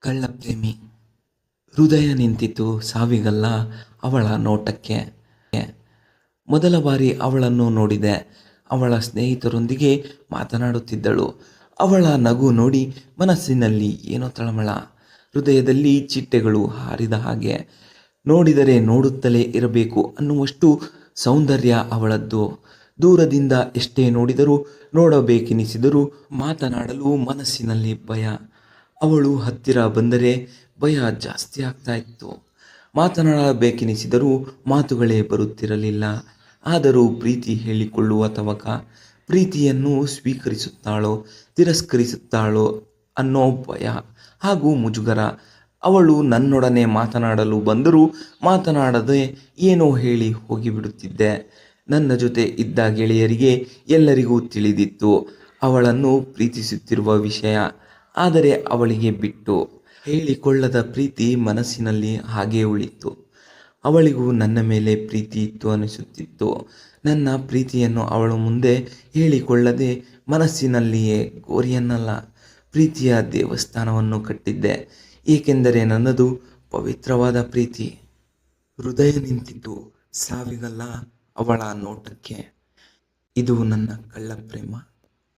ಕಳ್ಳಪ್ರೇಮಿ. ಹೃದಯ ನಿಂತಿತು ಸಾವಿಗಲ್ಲ ಅವಳ ನೋಟಕ್ಕೆ. ಮೊದಲ ಬಾರಿ ಅವಳನ್ನು ನೋಡಿದೆ. ಅವಳ ಸ್ನೇಹಿತರೊಂದಿಗೆ ಮಾತನಾಡುತ್ತಿದ್ದಳು. ಅವಳ ನಗು ನೋಡಿ ಮನಸ್ಸಿನಲ್ಲಿ ಏನೋ ತಳಮಳ, ಹೃದಯದಲ್ಲಿ ಚಿಟ್ಟೆಗಳು ಹಾರಿದ ಹಾಗೆ. ನೋಡಿದರೆ ನೋಡುತ್ತಲೇ ಇರಬೇಕು ಅನ್ನುವಷ್ಟು ಸೌಂದರ್ಯ ಅವಳದ್ದು. ದೂರದಿಂದ ಎಷ್ಟೇ ನೋಡಿದರೂ, ನೋಡಬೇಕೆನಿಸಿದರೂ ಮಾತನಾಡಲು ಮನಸ್ಸಿನಲ್ಲಿ ಭಯ. ಅವಳು ಹತ್ತಿರ ಬಂದರೆ ಭಯ ಜಾಸ್ತಿ ಆಗ್ತಾ ಇತ್ತು. ಮಾತನಾಡಬೇಕೆನಿಸಿದರೂ ಮಾತುಗಳೇ ಬರುತ್ತಿರಲಿಲ್ಲ. ಆದರೂ ಪ್ರೀತಿ ಹೇಳಿಕೊಳ್ಳುವ ತವಕ, ಪ್ರೀತಿಯನ್ನು ಸ್ವೀಕರಿಸುತ್ತಾಳೋ ತಿರಸ್ಕರಿಸುತ್ತಾಳೋ ಅನ್ನೋ ಭಯ ಹಾಗೂ ಮುಜುಗರ. ಅವಳು ನನ್ನೊಡನೆ ಮಾತನಾಡಲು ಬಂದರೂ ಮಾತನಾಡದೆ ಏನೋ ಹೇಳಿ ಹೋಗಿಬಿಡುತ್ತಿದ್ದೆ. ನನ್ನ ಜೊತೆ ಇದ್ದ ಗೆಳೆಯರಿಗೆ ಎಲ್ಲರಿಗೂ ತಿಳಿದಿತ್ತು ಅವಳನ್ನು ಪ್ರೀತಿಸುತ್ತಿರುವ ವಿಷಯ. ಆದರೆ ಅವಳಿಗೆ ಬಿಟ್ಟು ಹೇಳಿಕೊಳ್ಳದ ಪ್ರೀತಿ ಮನಸ್ಸಿನಲ್ಲಿ ಹಾಗೇ ಉಳಿತು. ಅವಳಿಗೂ ನನ್ನ ಮೇಲೆ ಪ್ರೀತಿ ಇತ್ತು ಅನಿಸುತ್ತಿತ್ತು. ನನ್ನ ಪ್ರೀತಿಯನ್ನು ಅವಳು ಮುಂದೆ ಹೇಳಿಕೊಳ್ಳದೆ ಮನಸ್ಸಿನಲ್ಲಿಯೇ ಗೋರಿಯನ್ನಲ್ಲ, ಪ್ರೀತಿಯ ದೇವಸ್ಥಾನವನ್ನು ಕಟ್ಟಿದ್ದೆ. ಏಕೆಂದರೆ ನನ್ನದು ಪವಿತ್ರವಾದ ಪ್ರೀತಿ. ಹೃದಯ ನಿಂತಿತು ಸಾವಿಗಲ್ಲ ಅವಳ ನೋಟಕ್ಕೆ. ಇದು ನನ್ನ ಕಳ್ಳ ಪ್ರೇಮ.